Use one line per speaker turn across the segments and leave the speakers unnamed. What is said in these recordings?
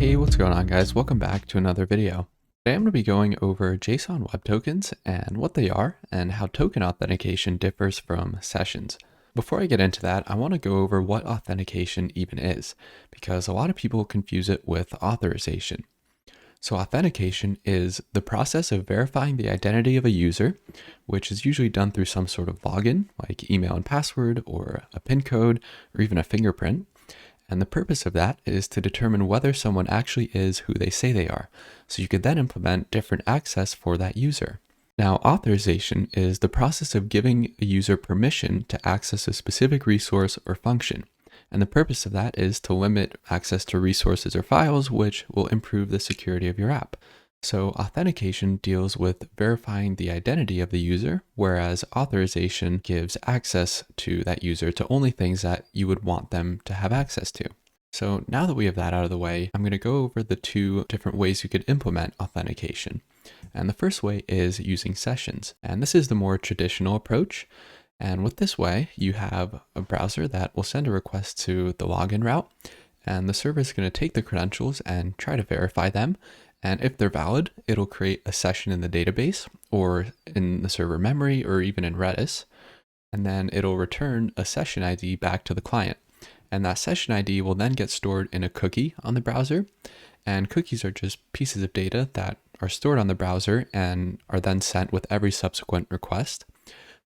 Hey, what's going on guys? Welcome back to another video. Today I'm going to be going over JSON web tokens and what they are and how token authentication differs from sessions. Before I get into that, I want to go over what authentication even is, because a lot of people confuse it with authorization. So authentication is the process of verifying the identity of a user, which is usually done through some sort of login, like email and password, or a PIN code, or even a fingerprint. And the purpose of that is to determine whether someone actually is who they say they are. So you could then implement different access for that user. Now, authorization is the process of giving a user permission to access a specific resource or function. And the purpose of that is to limit access to resources or files, which will improve the security of your app. So authentication deals with verifying the identity of the user, whereas authorization gives access to that user to only things that you would want them to have access to. So now that we have that out of the way, I'm going to go over the two different ways you could implement authentication. And the first way is using sessions. And this is the more traditional approach. And with this way, you have a browser that will send a request to the login route, and the server is going to take the credentials and try to verify them. And if they're valid, it'll create a session in the database or in the server memory or even in Redis. And then it'll return a session ID back to the client. And that session ID will then get stored in a cookie on the browser. And cookies are just pieces of data that are stored on the browser and are then sent with every subsequent request.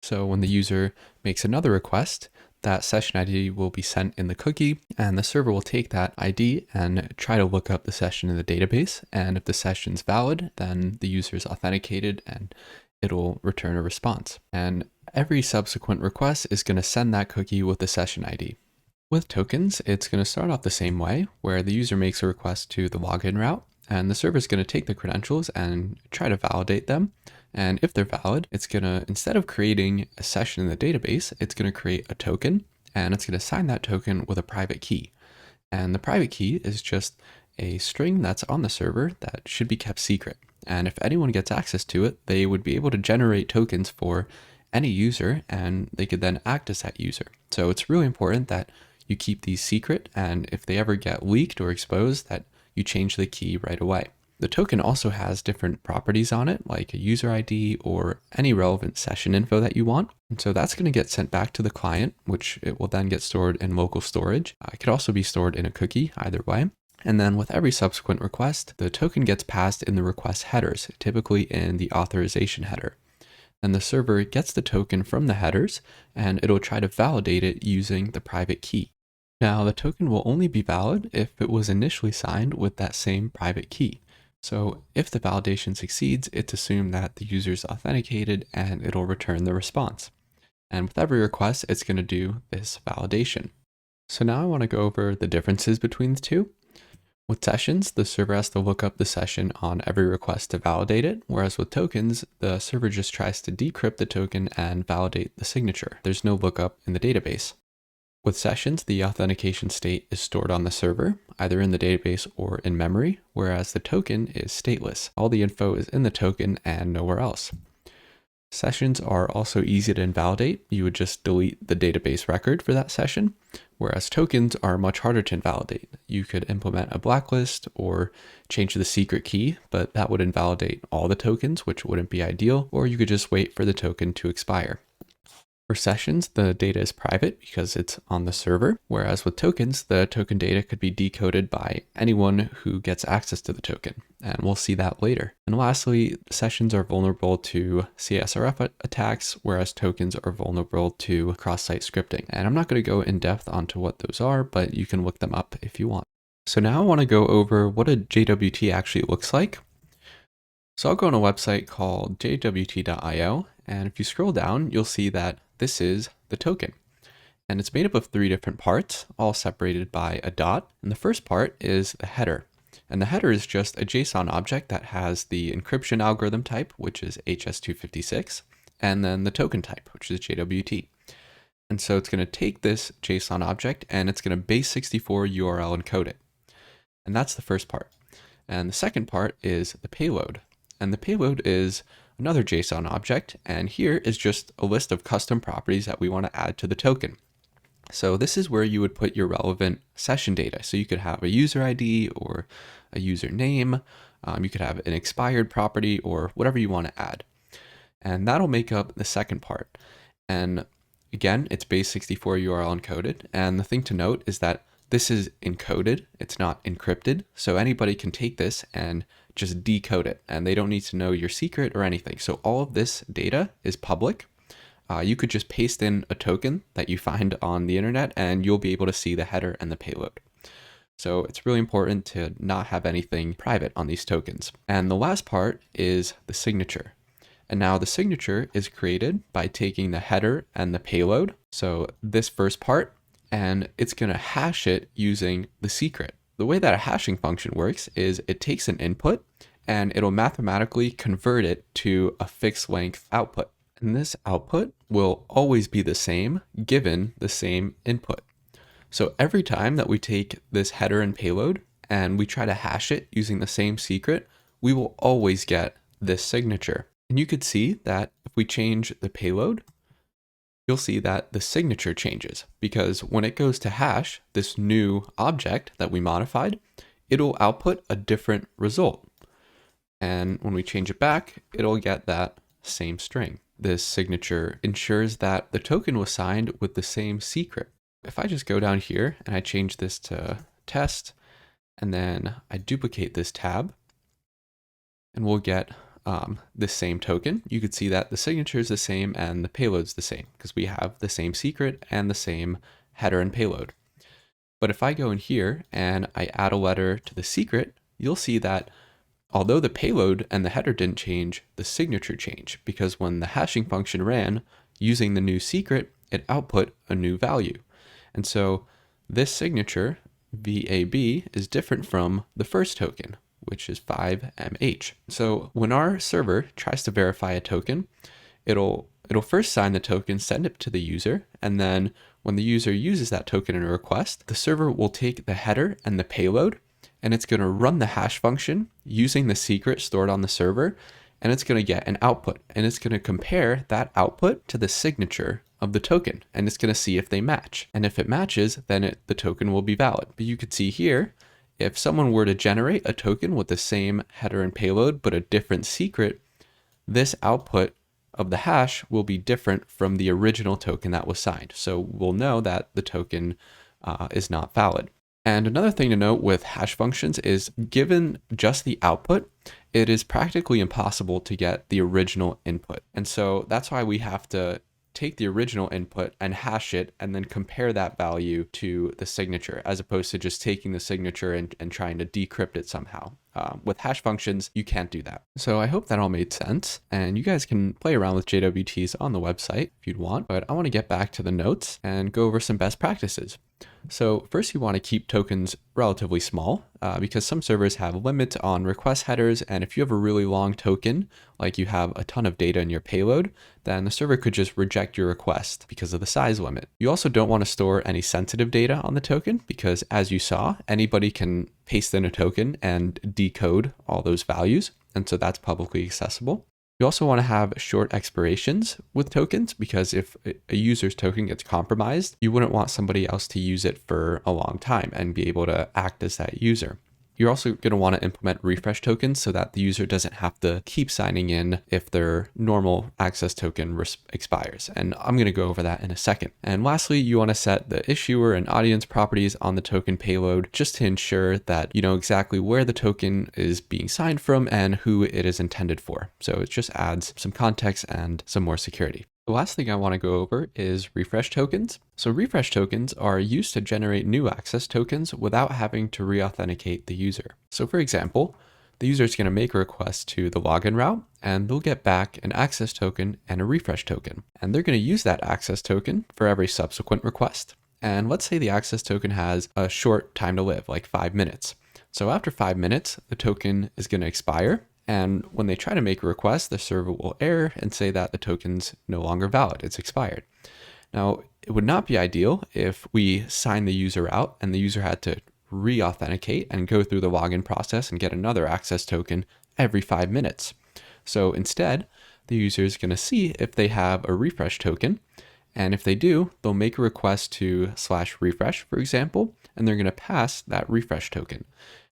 So when the user makes another request, that session ID will be sent in the cookie, and the server will take that ID and try to look up the session in the database. And if the session's valid, then the user is authenticated and it'll return a response. And every subsequent request is going to send that cookie with the session ID. With tokens, it's going to start off the same way, where the user makes a request to the login route, and the server is going to take the credentials and try to validate them. And if they're valid, it's going to, instead of creating a session in the database, it's going to create a token, and it's going to sign that token with a private key. And the private key is just a string that's on the server that should be kept secret. And if anyone gets access to it, they would be able to generate tokens for any user, and they could then act as that user. So it's really important that you keep these secret, and if they ever get leaked or exposed, that you change the key right away. The token also has different properties on it, like a user ID or any relevant session info that you want. And so that's going to get sent back to the client, which it will then get stored in local storage. It could also be stored in a cookie, either way. And then with every subsequent request, the token gets passed in the request headers, typically in the authorization header. And the server gets the token from the headers, and it'll try to validate it using the private key. Now, the token will only be valid if it was initially signed with that same private key. So if the validation succeeds, it's assumed that the user is authenticated and it'll return the response. And with every request, it's going to do this validation. So now I want to go over the differences between the two. With sessions, the server has to look up the session on every request to validate it, whereas with tokens, the server just tries to decrypt the token and validate the signature. There's no lookup in the database. With sessions, the authentication state is stored on the server, either in the database or in memory, whereas the token is stateless. All the info is in the token and nowhere else. Sessions are also easy to invalidate. You would just delete the database record for that session, whereas tokens are much harder to invalidate. You could implement a blacklist or change the secret key, but that would invalidate all the tokens, which wouldn't be ideal, or you could just wait for the token to expire. For sessions, the data is private because it's on the server, whereas with tokens, the token data could be decoded by anyone who gets access to the token, and we'll see that later. And lastly, sessions are vulnerable to CSRF attacks, whereas tokens are vulnerable to cross-site scripting. And I'm not going to go in depth onto what those are, but you can look them up if you want. So now I want to go over what a JWT actually looks like. So I'll go on a website called JWT.io, and if you scroll down, you'll see that this is the token. And it's made up of three different parts, all separated by a dot. And the first part is the header. And the header is just a JSON object that has the encryption algorithm type, which is HS256, and then the token type, which is JWT. And so it's going to take this JSON object and it's going to base64 URL encode it. And that's the first part. And the second part is the payload. And the payload is another JSON object, and here is just a list of custom properties that we want to add to the token. So this is where you would put your relevant session data. So you could have a user ID or a username. You could have an expired property or whatever you want to add. And that'll make up the second part. And again, it's base64 URL encoded. And the thing to note is that this is encoded. It's not encrypted. So anybody can take this and just decode it. And they don't need to know your secret or anything. So all of this data is public. You could just paste in a token that you find on the internet and you'll be able to see the header and the payload. So it's really important to not have anything private on these tokens. And the last part is the signature. And now the signature is created by taking the header and the payload. So this first part, and it's going to hash it using the secret. The way that a hashing function works is it takes an input and it'll mathematically convert it to a fixed length output. And this output will always be the same given the same input. So every time that we take this header and payload and we try to hash it using the same secret, we will always get this signature. And you could see that if we change the payload, you'll see that the signature changes because when it goes to hash this new object that we modified, it'll output a different result. And when we change it back, it'll get that same string. This signature ensures that the token was signed with the same secret. If I just go down here and I change this to test, and then I duplicate this tab, and we'll get this same token. You could see that the signature is the same and the payload's the same because we have the same secret and the same header and payload. But if I go in here and I add a letter to the secret, you'll see that although the payload and the header didn't change, the signature changed because when the hashing function ran using the new secret, it output a new value. And so this signature, VAB, is different from the first token, which is 5MH. So when our server tries to verify a token, it'll first sign the token, send it to the user, and then when the user uses that token in a request, the server will take the header and the payload, and it's going to run the hash function using the secret stored on the server, and it's going to get an output, and it's going to compare that output to the signature of the token, and it's going to see if they match. And if it matches, then the token will be valid. But you could see here, if someone were to generate a token with the same header and payload, but a different secret, this output of the hash will be different from the original token that was signed. So we'll know that the token is not valid. And another thing to note with hash functions is given just the output, it is practically impossible to get the original input. And so that's why we have to take the original input and hash it and then compare that value to the signature as opposed to just taking the signature and trying to decrypt it somehow. With hash functions, you can't do that. So I hope that all made sense, and you guys can play around with JWTs on the website if you'd want, but I want to get back to the notes and go over some best practices. So first you want to keep tokens relatively small because some servers have limits on request headers, and if you have a really long token, like you have a ton of data in your payload, then the server could just reject your request because of the size limit. You also don't want to store any sensitive data on the token because, as you saw, anybody can paste in a token and decode all those values, and so that's publicly accessible. You also want to have short expirations with tokens because if a user's token gets compromised, you wouldn't want somebody else to use it for a long time and be able to act as that user. You're also going to want to implement refresh tokens so that the user doesn't have to keep signing in if their normal access token expires. And I'm going to go over that in a second. And lastly, you want to set the issuer and audience properties on the token payload just to ensure that you know exactly where the token is being signed from and who it is intended for. So it just adds some context and some more security. The last thing I want to go over is refresh tokens. So refresh tokens are used to generate new access tokens without having to re-authenticate the user. So for example, the user is going to make a request to the login route and they'll get back an access token and a refresh token. And they're going to use that access token for every subsequent request. And let's say the access token has a short time to live, like 5 minutes. So after 5 minutes, the token is going to expire. And when they try to make a request, the server will error and say that the token's no longer valid, it's expired. Now, it would not be ideal if we signed the user out and the user had to re-authenticate and go through the login process and get another access token every 5 minutes. So instead, the user is going to see if they have a refresh token, And if they do, they'll make a request to /refresh, for example, and they're going to pass that refresh token.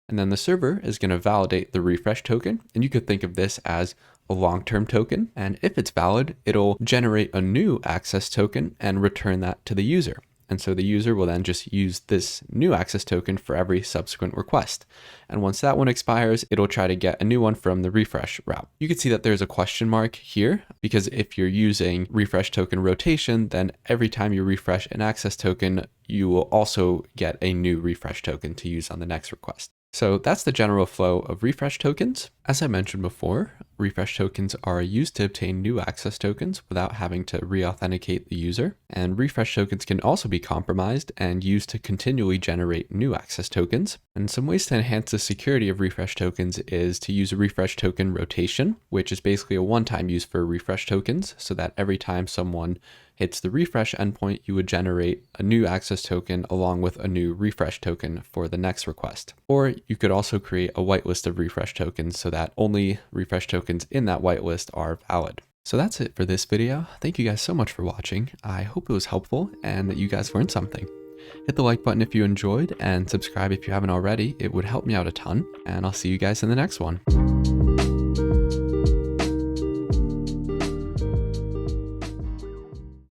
And then the server is going to validate the refresh token. And you could think of this as a long-term token. And if it's valid, it'll generate a new access token and return that to the user. And so the user will then just use this new access token for every subsequent request. And once that one expires, it'll try to get a new one from the refresh route. You can see that there's a question mark here, because if you're using refresh token rotation, then every time you refresh an access token, you will also get a new refresh token to use on the next request. So that's the general flow of refresh tokens. As I mentioned before, refresh tokens are used to obtain new access tokens without having to re-authenticate the user. And refresh tokens can also be compromised and used to continually generate new access tokens. And some ways to enhance the security of refresh tokens is to use a refresh token rotation, which is basically a one-time use for refresh tokens, so that every time someone hits the refresh endpoint, you would generate a new access token along with a new refresh token for the next request. Or you could also create a whitelist of refresh tokens so that only refresh tokens in that whitelist are valid. So that's it for this video. Thank you guys so much for watching. I hope it was helpful and that you guys learned something. Hit the like button if you enjoyed and subscribe if you haven't already. It would help me out a ton, and I'll see you guys in the next one.